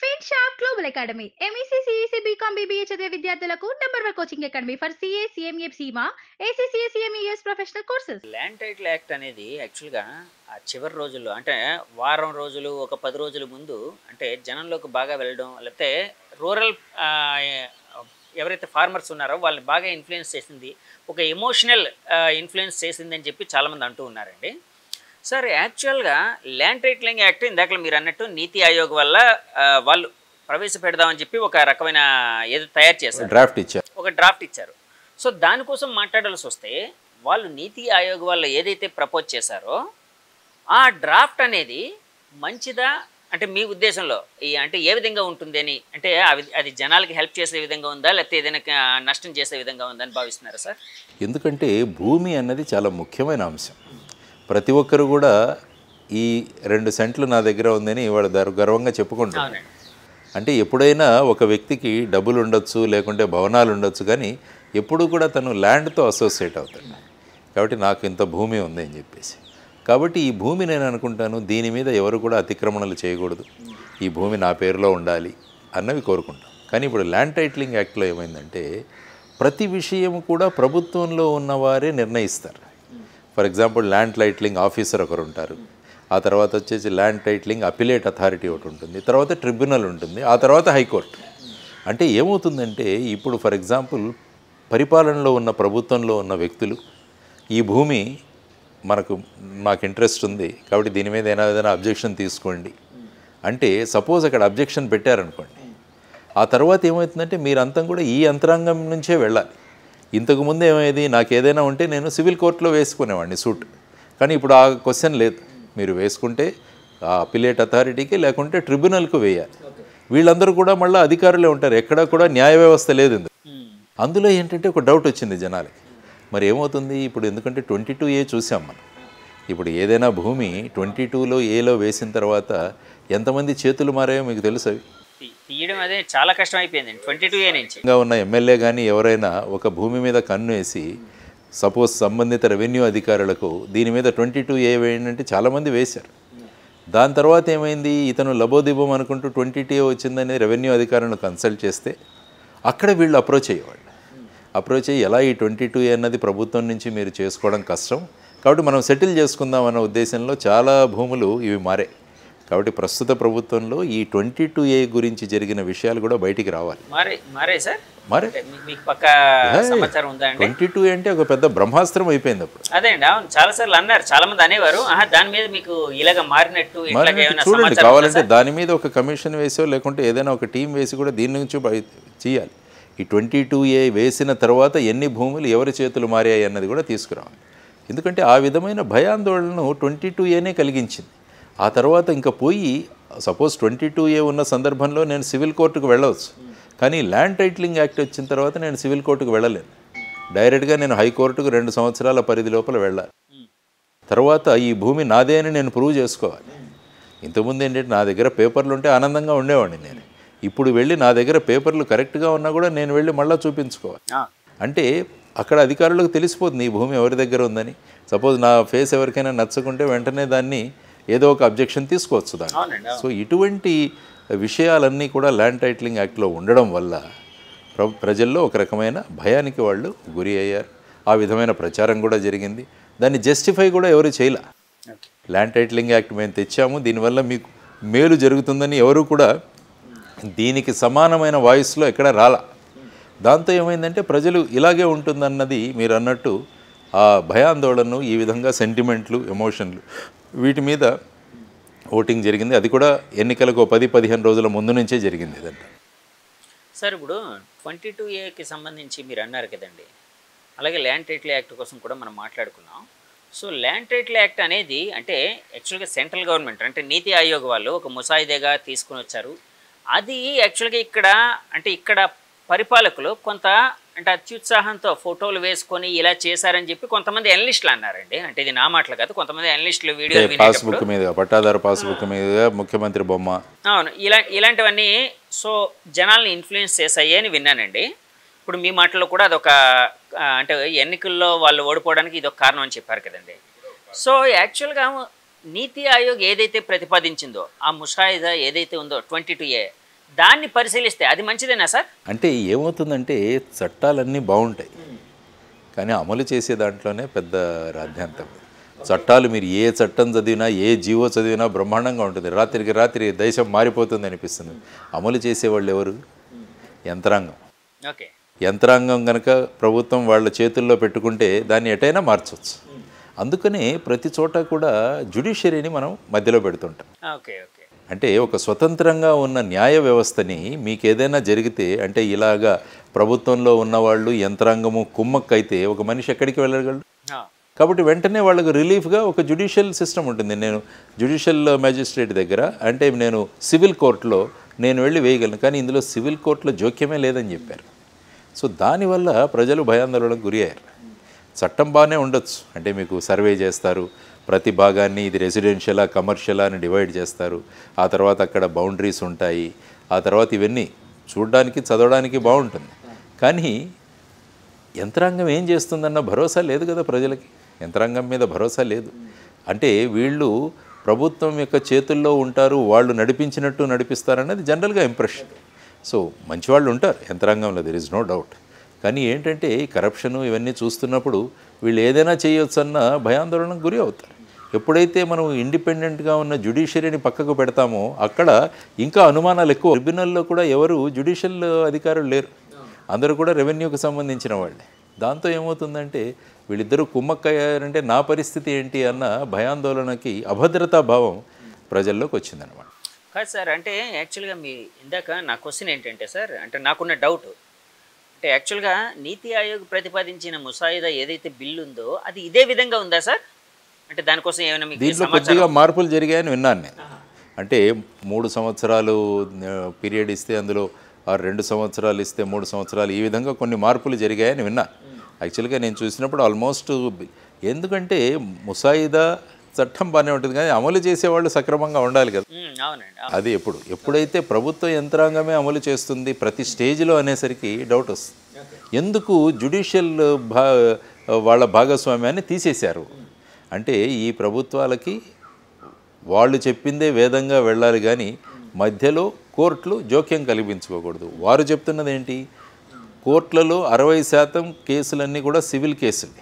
ఫిన్ shop global academy MEC CEC BCom BBA చదివే విద్యార్థులకు number 1 coaching academy for CA CMA సీమా ACCA CMES professional courses. Land title act అనేది యాక్చువల్గా ఆ చివరి రోజుల్లో అంటే వారం రోజులు ఒక 10 రోజుల ముందు అంటే జనంలోకి బాగా వెళ్ళడం లేకపోతే రూరల్ ఎవరైతే ఫార్మర్స్ ఉన్నారో వాళ్ళని బాగా ఇన్ఫ్లుయెన్స్ చేసింది, ఒక ఎమోషనల్ ఇన్ఫ్లుయెన్స్ చేసింది అని చెప్పి చాలామంది అంటూ ఉన్నారండి. సార్ యాక్చువల్గా ల్యాండ్ టైటిలింగ్ యాక్ట్ ఇందాక మీరు అన్నట్టు నీతి ఆయోగ్ వల్ల వాళ్ళు ప్రవేశపెడదామని చెప్పి ఒక రకమైన ఏదో తయారు చేశారు, ఒక డ్రాఫ్ట్ ఇచ్చారు. సో దానికోసం మాట్లాడాల్సి వస్తే వాళ్ళు నీతి ఆయోగ్ వల్ల ఏదైతే ప్రపోజ్ చేశారో ఆ డ్రాఫ్ట్ అనేది మంచిదా అంటే మీ ఉద్దేశంలో అంటే ఏ విధంగా ఉంటుంది అని, అంటే అది జనాలకి హెల్ప్ చేసే విధంగా ఉందా లేకపోతే ఏదైనా నష్టం చేసే విధంగా ఉందా అని భావిస్తున్నారా సార్? ఎందుకంటే భూమి అన్నది చాలా ముఖ్యమైన అంశం. ప్రతి ఒక్కరు కూడా ఈ 2 సెంట్లు నా దగ్గర ఉందని వాళ్ళు గర్వంగా చెప్పుకుంటారు. అంటే ఎప్పుడైనా ఒక వ్యక్తికి డబ్బులు ఉండొచ్చు, లేకుంటే భవనాలు ఉండొచ్చు, కానీ ఎప్పుడు కూడా తను ల్యాండ్తో అసోసియేట్ అవుతాడు. కాబట్టి నాకు ఇంత భూమి ఉంది అని చెప్పేసి, కాబట్టి ఈ భూమి నేను అనుకుంటాను దీని మీద ఎవరు కూడా అతిక్రమణలు చేయకూడదు, ఈ భూమి నా పేరులో ఉండాలి అన్నవి కోరుకుంటాం. కానీ ఇప్పుడు ల్యాండ్ టైటిలింగ్ యాక్ట్లో ఏమైందంటే ప్రతి విషయం కూడా ప్రభుత్వంలో ఉన్నవారే నిర్ణయిస్తారు. For example land titling officer ఒకరు ఉంటారు, ఆ తర్వాత వచ్చేసి ల్యాండ్ టైటిలింగ్ అపిలేట్ అథారిటీ ఒకటి ఉంటుంది, తర్వాత ట్రిబ్యునల్ ఉంటుంది, ఆ తర్వాత హైకోర్టు. అంటే ఏమవుతుందంటే ఇప్పుడు ఫర్ ఎగ్జాంపుల్ పరిపాలనలో ఉన్న ప్రభుత్వంలో ఉన్న వ్యక్తులు ఈ భూమి మాకు ఇంట్రెస్ట్ ఉంది కాబట్టి దీని మీద ఏదైనా అబ్జెక్షన్ తీసుకోండి అంటే సపోజ్ అక్కడ అబ్జెక్షన్ పెట్టారనుకోండి, ఆ తర్వాత ఏమవుతుందంటే మీరంతా కూడా ఈ యంత్రాంగం నుంచే వెళ్ళాలి. ఇంతకుముందు ఏమైంది, నాకు ఏదైనా ఉంటే నేను సివిల్ కోర్టులో వేసుకునేవాడిని సూట్, కానీ ఇప్పుడు ఆ క్వశ్చన్ లేదు. మీరు వేసుకుంటే ఆ అపిలేట్ అథారిటీకి లేకుంటే ట్రిబ్యునల్కు వేయాలి. వీళ్ళందరూ కూడా మళ్ళీ అధికారులే ఉంటారు, ఎక్కడా కూడా న్యాయ వ్యవస్థ లేదు. అందులో ఏంటంటే ఒక డౌట్ వచ్చింది జనాలకి, మరి ఏమవుతుంది ఇప్పుడు, ఎందుకంటే 22A చూసాం మనం. ఇప్పుడు ఏదైనా భూమి 22లో ఏలో వేసిన తర్వాత ఎంతమంది చేతులు మారాయో మీకు తెలుసు. అవి తీయడం అదే చాలా కష్టం అయిపోయింది 22A నుంచి. ఉన్న ఎమ్మెల్యే కానీ ఎవరైనా ఒక భూమి మీద కన్ను వేసి సపోజ్ సంబంధిత రెవెన్యూ అధికారులకు దీని మీద 22A వేయండి అంటే చాలామంది వేశారు. దాని తర్వాత ఏమైంది, ఇతను లబోదిబం అనుకుంటూ 22A వచ్చిందని రెవెన్యూ అధికారులను కన్సల్ట్ చేస్తే అక్కడ వీళ్ళు అప్రోచ్ అయ్యి ఎలా ఈ 22A అన్నది ప్రభుత్వం నుంచి మీరు చేసుకోవడం కష్టం కాబట్టి మనం సెటిల్ చేసుకుందాం అన్న ఉద్దేశంలో చాలా భూములు ఇవి మారాయి. కాబట్టి ప్రస్తుత ప్రభుత్వంలో ఈ 22A గురించి జరిగిన విషయాలు కూడా బయటికి రావాలి. మారే 22A అంటే ఒక పెద్ద బ్రహ్మాస్త్రం అయిపోయింది అప్పుడు. అదే అండి, అవును, చాలా సార్లు అన్నారు, చాలా మంది అనేవారు దాని మీద మీకు ఇలాగ మారినట్టు. చూడండి, కావాలంటే దాని మీద ఒక కమిషన్ వేసో లేకుంటే ఏదైనా ఒక టీం వేసి కూడా దీని నుంచి చేయాలి. ఈ 22A వేసిన తర్వాత ఎన్ని భూములు ఎవరి చేతులు మారాయి అన్నది కూడా తీసుకురావాలి. ఎందుకంటే ఆ విధమైన భయాందోళనను 22Aనే కలిగించింది. ఆ తర్వాత ఇంకా పోయి సపోజ్ 22A ఉన్న సందర్భంలో నేను సివిల్ కోర్టుకు వెళ్ళవచ్చు, కానీ ల్యాండ్ టైటిలింగ్ యాక్ట్ వచ్చిన తర్వాత నేను సివిల్ కోర్టుకు వెళ్ళలేను. డైరెక్ట్గా నేను హైకోర్టుకు 2 సంవత్సరాల పరిధి లోపల వెళ్ళాలి. తర్వాత ఈ భూమి నాదే అని నేను ప్రూవ్ చేసుకోవాలి. ఇంతకుముందు ఏంటంటే నా దగ్గర పేపర్లు ఉంటే ఆనందంగా ఉండేవాడిని నేను. ఇప్పుడు వెళ్ళి నా దగ్గర పేపర్లు కరెక్ట్గా ఉన్నా కూడా నేను వెళ్ళి మళ్ళీ చూపించుకోవాలి. అంటే అక్కడ అధికారులకు తెలిసిపోతుంది ఈ భూమి ఎవరి దగ్గర ఉందని. సపోజ్ నా ఫేస్ ఎవరికైనా నచ్చకుంటే వెంటనే దాన్ని ఏదో ఒక అబ్జెక్షన్ తీసుకోవచ్చు దాన్ని. సో ఇటువంటి విషయాలన్నీ కూడా ల్యాండ్ టైటిలింగ్ యాక్ట్లో ఉండడం వల్ల ప్రజల్లో ఒక రకమైన భయానికి వాళ్ళు గురి అయ్యారు. ఆ విధమైన ప్రచారం కూడా జరిగింది. దాన్ని జస్టిఫై కూడా ఎవరు చేయలే. ల్యాండ్ టైటిలింగ్ యాక్ట్ మేము తెచ్చాము, దీనివల్ల మీకు మేలు జరుగుతుందని ఎవరు కూడా దీనికి సమానమైన వాయిస్లో ఎక్కడ రాలా. దాంతో ఏమైందంటే ప్రజలు ఇలాగే ఉంటుందన్నది మీరు అన్నట్టు ఆ భయాందోళనను, ఈ విధంగా సెంటిమెంట్లు, ఎమోషన్లు వీటి మీద ఓటింగ్ జరిగింది. అది కూడా ఎన్నికలకు 10-15 రోజుల ముందు నుంచే జరిగింది ఇదంతా. సార్ ఇప్పుడు 22Aకి సంబంధించి మీరు అన్నారు కదండి, అలాగే ల్యాండ్ టైటిల్ యాక్ట్ కోసం కూడా మనం మాట్లాడుకున్నాం. సో ల్యాండ్ టైటిల్ యాక్ట్ అనేది అంటే యాక్చువల్గా సెంట్రల్ గవర్నమెంట్ అంటే నీతి ఆయోగ్ వాళ్ళు ఒక ముసాయిదాగా తీసుకుని వచ్చారు. అది యాక్చువల్గా ఇక్కడ పరిపాలకులు కొంత అంటే అత్యుత్సాహంతో ఫోటోలు వేసుకొని ఇలా చేశారని చెప్పి కొంతమంది అనలిస్టులు అన్నారండి. అంటే ఇది నా మాటలు కాదు, కొంతమంది అనలిస్టులు వీడియో పాస్బుక్ మీద, పట్టాదారు పాస్బుక్ మీద ముఖ్యమంత్రి బొమ్మ, అవును, ఇలాంటివన్నీ సో జనాల్ని ఇన్ఫ్లుయెన్స్ చేశాయి అని విన్నానండి. ఇప్పుడు మీ మాటల్లో కూడా అదొక అంటే ఎన్నికల్లో వాళ్ళు ఓడిపోవడానికి ఇదొక కారణం అని చెప్పారు కదండి. సో యాక్చువల్గా నీతి ఆయోగ్ ఏదైతే ప్రతిపాదించిందో ఆ ముసాయిదా ఏదైతే ఉందో 22A దాన్ని పరిశీలిస్తే అది మంచిదేనా సార్? అంటే ఏమవుతుందంటే చట్టాలన్నీ బాగుంటాయి, కానీ అమలు చేసే దాంట్లోనే పెద్ద రాద్ధాంతం. చట్టాలు మీరు ఏ చట్టం చదివినా ఏ జీవో చదివినా బ్రహ్మాండంగా ఉంటుంది, రాత్రికి రాత్రి దేశం మారిపోతుంది అనిపిస్తుంది. అమలు చేసేవాళ్ళు ఎవరు? యంత్రాంగం. ఓకే. యంత్రాంగం కనుక ప్రభుత్వం వాళ్ళ చేతుల్లో పెట్టుకుంటే దాన్ని ఎటైనా మార్చవచ్చు. అందుకనే ప్రతి చోట కూడా జ్యుడిషియరీని మనం మధ్యలో పెడుతుంటాం. Okay okay. అంటే ఒక స్వతంత్రంగా ఉన్న న్యాయ వ్యవస్థని మీకు ఏదైనా జరిగితే, అంటే ఇలాగా ప్రభుత్వంలో ఉన్నవాళ్ళు యంత్రాంగము కుమ్మక్కైతే ఒక మనిషి ఎక్కడికి వెళ్ళగలడు? కాబట్టి వెంటనే వాళ్ళకు రిలీఫ్గా ఒక జ్యుడిషియల్ సిస్టమ్ ఉంటుంది. నేను జ్యుడిషియల్ మ్యాజిస్ట్రేట్ దగ్గర, అంటే నేను సివిల్ కోర్టులో నేను వెళ్ళి వేయగలను, కానీ ఇందులో సివిల్ కోర్టులో జోక్యమే లేదని చెప్పారు. సో దానివల్ల ప్రజలు భయాందోళనకు గురి అయ్యారు. చట్టం బాగానే ఉండొచ్చు, అంటే మీకు సర్వే చేస్తారు, ప్రతి భాగాన్ని ఇది రెసిడెన్షియలా కమర్షియలా అని డివైడ్ చేస్తారు, ఆ తర్వాత అక్కడ బౌండరీస్ ఉంటాయి, ఆ తర్వాత ఇవన్నీ చూడడానికి చదవడానికి బాగుంటుంది. కానీ యంత్రాంగం ఏం చేస్తుందన్న భరోసా లేదు కదా ప్రజలకి. యంత్రాంగం మీద భరోసా లేదు. అంటే వీళ్ళు ప్రభుత్వం యొక్క చేతుల్లో ఉంటారు, వాళ్ళు నడిపించినట్టు నడిపిస్తారన్నది జనరల్గా ఇంప్రెషన్. సో మంచివాళ్ళు ఉంటారు యంత్రాంగంలో, దెర్ ఇస్ నో డౌట్. కానీ ఏంటంటే కరప్షను ఇవన్నీ చూస్తున్నప్పుడు వీళ్ళు ఏదైనా చేయొచ్చన్న భయాందోళనకు గురి అవుతారు. ఎప్పుడైతే మనం ఇండిపెండెంట్గా ఉన్న జ్యుడిషియరీని పక్కకు పెడతామో అక్కడ ఇంకా అనుమానాలు ఎక్కువ. ట్రిబ్యునల్లో కూడా ఎవరు జ్యుడిషియల్ అధికారులు లేరు, అందరూ కూడా రెవెన్యూకి సంబంధించిన వాళ్ళే. దాంతో ఏమవుతుందంటే వీళ్ళిద్దరూ కుమ్మక్కయ్యారంటే నా పరిస్థితి ఏంటి అన్న భయాందోళనకి, అభద్రతా భావం ప్రజల్లోకి వచ్చిందనమాట. కాదు సార్, అంటే యాక్చువల్గా మీ ఇందాక నా క్వశ్చన్ ఏంటంటే సార్, అంటే నాకున్న డౌట్ అంటే యాక్చువల్గా నీతి ఆయోగ్ ప్రతిపాదించిన ముసాయిదా ఏదైతే బిల్లు ఉందో అది ఇదే విధంగా ఉందా సార్? అంటే దానికోసం ఏమైనా మీకు దీంట్లో కొద్దిగా మార్పులు జరిగాయని విన్నాను నేను. అంటే 3 సంవత్సరాలు పీరియడ్ ఇస్తే అందులో 2 సంవత్సరాలు ఇస్తే 3 సంవత్సరాలు, ఈ విధంగా కొన్ని మార్పులు జరిగాయని విన్నా. యాక్చువల్గా నేను చూసినప్పుడు ఆల్మోస్ట్, ఎందుకంటే ముసాయిదా చట్టం బాగానే ఉంటుంది కానీ అమలు చేసేవాళ్ళు సక్రమంగా ఉండాలి కదా. అది ఎప్పుడైతే ప్రభుత్వ యంత్రాంగమే అమలు చేస్తుంది ప్రతి స్టేజ్లో అనేసరికి డౌట్ వస్తుంది. ఎందుకు జ్యుడిషియల్ వాళ్ళ భాగస్వామ్యాన్ని తీసేశారు అంటే ఈ ప్రభుత్వాలకి వాళ్ళు చెప్పిందే వేదంగా వెళ్ళాలి, కానీ మధ్యలో కోర్టులు జోక్యం కల్పించుకోకూడదు. వారు చెప్తున్నది ఏంటి? కోర్టులలో 60% కేసులన్నీ కూడా సివిల్ కేసులు.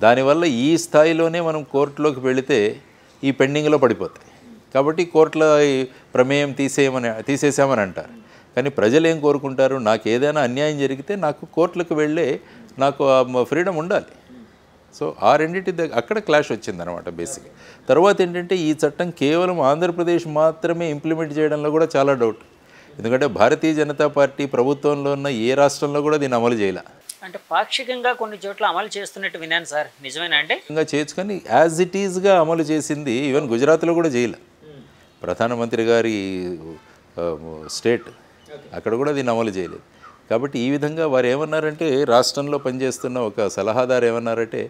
దానివల్ల ఈ స్థాయిలోనే మనం కోర్టులోకి వెళితే ఈ పెండింగ్లో పడిపోతాయి. కాబట్టి కోర్టుల ప్రమేయం తీసేసామని అంటారు. కానీ ప్రజలు ఏం కోరుకుంటారు? నాకు ఏదైనా అన్యాయం జరిగితే నాకు కోర్టులకు వెళ్ళే నాకు ఫ్రీడమ్ ఉండాలి. సో ఆ రెండింటి అక్కడ క్లాష్ వచ్చిందనమాట బేసిక్. తర్వాత ఏంటంటే ఈ చట్టం కేవలం ఆంధ్రప్రదేశ్ మాత్రమే ఇంప్లిమెంట్ చేయడంలో కూడా చాలా డౌట్. ఎందుకంటే భారతీయ జనతా పార్టీ ప్రభుత్వంలో ఉన్న ఏ రాష్ట్రంలో కూడా దీన్ని అమలు చేయలే. అంటే పాక్షికంగా కొన్ని చోట్ల అమలు చేస్తున్నట్టు విన్నాను సార్, నిజమేనా? అంటే ఇంకా చేయొచ్చు, కానీ యాజ్ ఇట్ ఈజ్గా అమలు చేసింది ఈవెన్ గుజరాత్లో కూడా చేయలే. ప్రధానమంత్రి గారి స్టేట్ అక్కడ కూడా దీన్ని అమలు చేయలేదు. కాబట్టి ఈ విధంగా వారు ఏమన్నారంటే, రాష్ట్రంలో పనిచేస్తున్న ఒక సలహాదారు ఏమన్నారంటే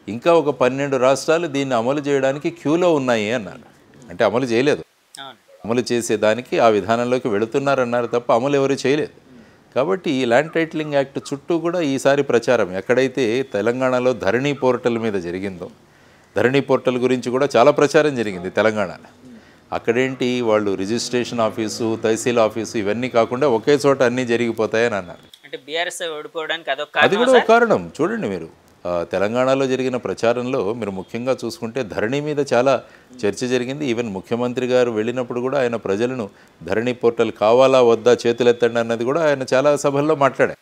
ఇంకా ఒక 12 రాష్ట్రాలు దీన్ని అమలు చేయడానికి క్యూలో ఉన్నాయి అన్నారు. అంటే అమలు చేయలేదు, అమలు చేసేదానికి ఆ విధానంలోకి వెళుతున్నారన్నారు తప్ప అమలు ఎవరు చేయలేదు. కాబట్టి ఈ ల్యాండ్ టైటిలింగ్ యాక్ట్ చుట్టూ కూడా ఈసారి ప్రచారం, ఎక్కడైతే తెలంగాణలో ధరణి పోర్టల్ మీద జరిగిందో, ధరణి పోర్టల్ గురించి కూడా చాలా ప్రచారం జరిగింది తెలంగాణలో. అక్కడేంటి వాళ్ళు రిజిస్ట్రేషన్ ఆఫీసు, తహసీల్ ఆఫీసు ఇవన్నీ కాకుండా ఒకే చోట అన్నీ జరిగిపోతాయని అన్నారు. అంటే బీఆర్ఎస్ ఓడిపోవడానికి అది కూడా ఒక కారణం. చూడండి మీరు తెలంగాణలో జరిగిన ప్రచారంలో మీరు ముఖ్యంగా చూసుకుంటే ధరణి మీద చాలా చర్చ జరిగింది. ఈవెన్ ముఖ్యమంత్రి గారు వెళ్ళినప్పుడు కూడా ఆయన ప్రజలను ధరణి పోర్టల్ కావాలా వద్దా చేతులెత్తండి అన్నది కూడా ఆయన చాలా సభల్లో మాట్లాడారు.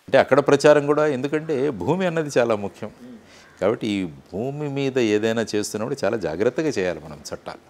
అంటే అక్కడ ప్రచారం కూడా, ఎందుకంటే భూమి అన్నది చాలా ముఖ్యం. కాబట్టి ఈ భూమి మీద ఏదైనా చేస్తున్నప్పుడు చాలా జాగ్రత్తగా చేయాలి మనం చట్టాలు.